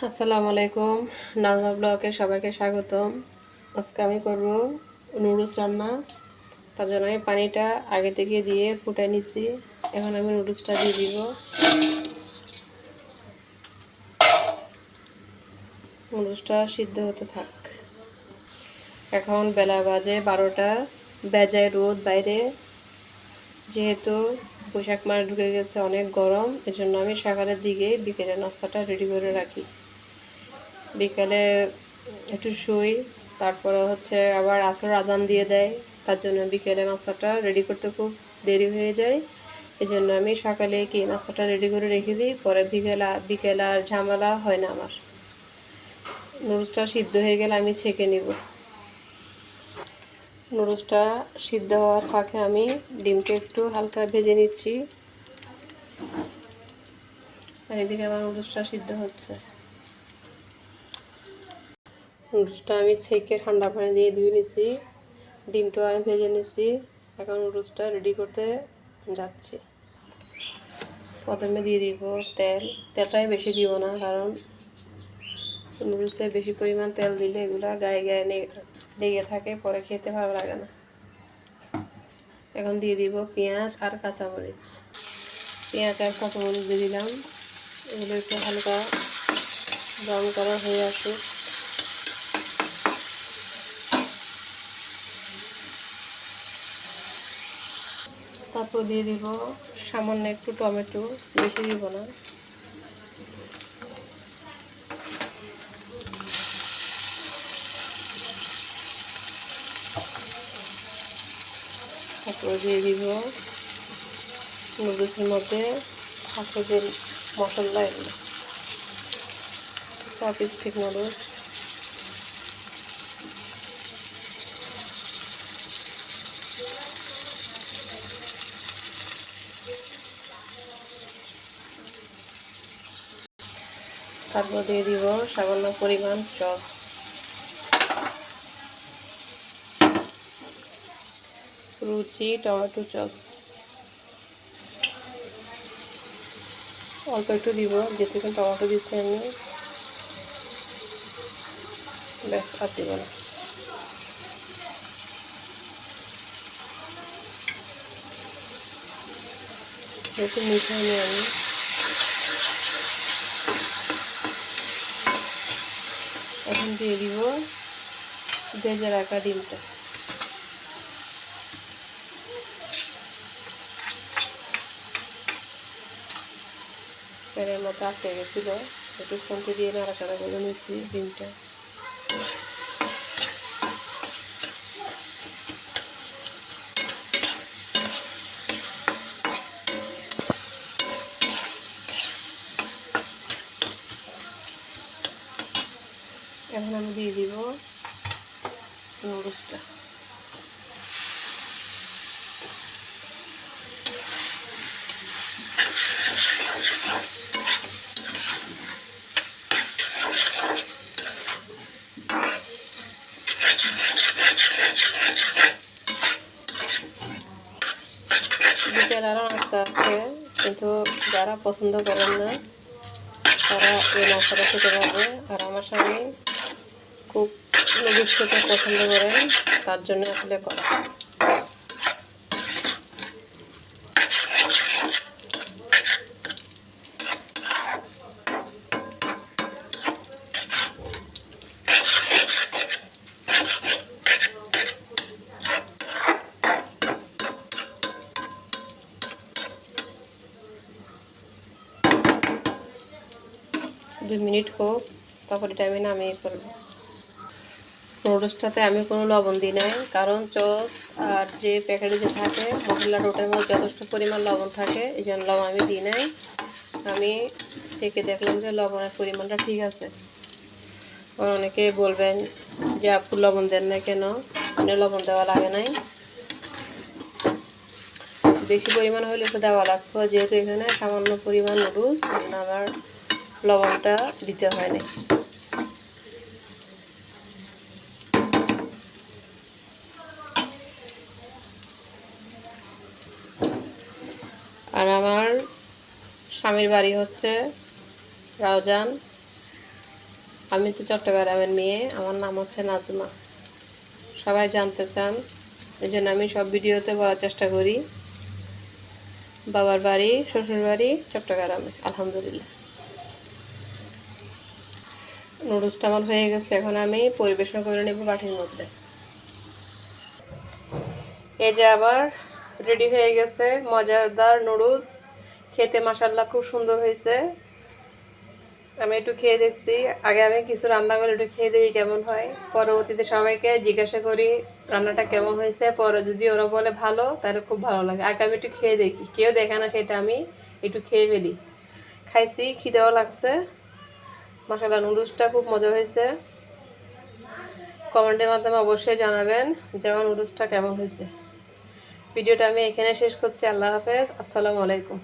আসসালামু আলাইকুম, নাজমা ব্লগে সবাইকে স্বাগতম। আজকে আমি করব নুডলস রান্না। তার জন্য আমি পানিটা আগে থেকে দিয়ে ফুটাই নিচ্ছি। এখন আমি নুডলসটা দিয়ে দিব। নুডলসটা সিদ্ধ হতে থাক। এখন বেলা বাজে 12টা, বেজায় রোদ বাইরে, যেহেতু বৈশাখ মাস ঢুকে গেছে, অনেক গরম। এজন্য আমি সকালের দিকে বিকেলের নাস্তাটা রেডি করে রাখি। বিকালে একটু শুই, তারপরে আবার আসর আজান দিয়ে দেয়। তার জন্য বিকেলে নাস্তাটা রেডি করতে খুব দেরি হয়ে যায়। এই জন্য আমি সকালে কি নাস্তাটা রেডি করে রেখে দিই, পরে বিকেল আর ঝামেলা হয় না আমার। নুডলসটা সিদ্ধ হয়ে গেলে আমি ছেঁকে নিব। নুডলসটা সিদ্ধ হওয়ার ফাঁকে আমি ডিমটা একটু হালকা ভেজে নিচ্ছি। আর এদিকে আমার নুডলসটা সিদ্ধ হচ্ছে। নুডলসটা আমি ছেঁকে ঠান্ডা পানি দিয়ে ধুয়ে নিছি, ডিমটাও আমি ভেজে নিছি। এখন নুডলসটা রেডি করতে যাচ্ছি। প্রথমে দিয়ে দিব তেলটাই বেশি দিব না, কারণ নুডলসে বেশি পরিমাণ তেল দিলে এগুলা গায়ে গায়ে লেগে থাকে, পরে খেতে ভালো লাগে না। এখন দিয়ে দিব পেঁয়াজ আর কাঁচামরিচ। পেঁয়াজ আর কাঁচামরিচ দিয়ে দিলাম। এগুলো একটু হালকা ব্রাউন কালার হয়ে আসুক। তারপর দিয়ে দিব সামান্য একটু টমেটো, বেশি দিব না। তারপর দিয়ে দিব নুডলসের মধ্যে থাকে যে মশলা, এগুলো চপস্টিক নুডলস। তারপর দিয়ে দিব সামান্য পরিমাণ সস, রুচি টমেটো সস অল্প একটু দিব, যেহেতু টমেটো দিচ্ছি আমি। ব্যাস, আর দিব না। একটু মিশিয়ে নিই আমি। এখন দিয়ে দিব ভেজে রাখা ডিমটা। প্যানের মতো আটকে গেছিল, একটু ফোনটি দিয়ে নাড়াচাড়া করে নিয়েছি ডিমটা। এখন আমি দিয়ে দিব নুডলসটা। বিকেল আরও নাস্তা আছে, কিন্তু যারা পছন্দ করেন না তারা এই নাস্তাটা খেতে পারবে। আর আমার স্বামী খুব নুডলস খেতে পছন্দ করেন, তার জন্য আসলে করা। দুই মিনিট হোক, তারপর এটা আমি নামিয়ে ফেলব। নুডলসটাতে আমি কোনো লবণ দিই নাই, কারণ সস আর যে প্যাকেটে যে থাকে মশলার, ওটার মধ্যে যথেষ্ট পরিমাণ লবণ থাকে, এই জন্য লবণ আমি দিই নাই। আমি চেখে দেখলাম যে লবণের পরিমাণটা ঠিক আছে। অনেকে বলবেন যে আপু লবণ দেন না কেন, মানে লবণ দেওয়া লাগে নাই। বেশি পরিমাণ হলে একটু দেওয়া লাগতো, যেহেতু এখানে সামান্য পরিমাণ নুডলস, আমার লবণটা দিতে হয় না। আর আমার স্বামীর বাড়ি হচ্ছে রাউজান, আমি তো চট্টগ্রামের মেয়ে, আমার নাম হচ্ছে নাজমা। সবাই জানতে চান, এই জন্য আমি সব ভিডিওতে বলার চেষ্টা করি। বাবার বাড়ি, শ্বশুর বাড়ি চট্টগ্রামে, আলহামদুলিল্লাহ। নুডলসটা আমার হয়ে গেছে, এখন আমি পরিবেশন করে নেব বাটির মধ্যে। এই যে আবার রেডি হয়ে গেছে মজাদার নুডলস। খেতে মাশাআল্লাহ খুব সুন্দর হয়েছে। আমি একটু খেয়ে দেখছি, আগে আমি কিছু রান্না করে একটু খেয়ে দেখি কেমন হয়, পরবর্তীতে সবাইকে জিজ্ঞাসা করি রান্নাটা কেমন হয়েছে। পরে যদি ওরা বলে ভালো, তাহলে খুব ভালো লাগে। আগে আমি একটু খেয়ে দেখি, কেউ দেখে না সেটা আমি একটু খেয়ে ফেলি। খাইছি, খিদেও লাগছে। মাশাআল্লাহ নুডলসটা খুব মজা হয়েছে। কমেন্টের মাধ্যমে অবশ্যই জানাবেন যে আমার নুডলসটা কেমন হয়েছে। ভিডিওটা আমি এখানে শেষ করছি। আল্লাহ হাফেজ, আসসালামু আলাইকুম।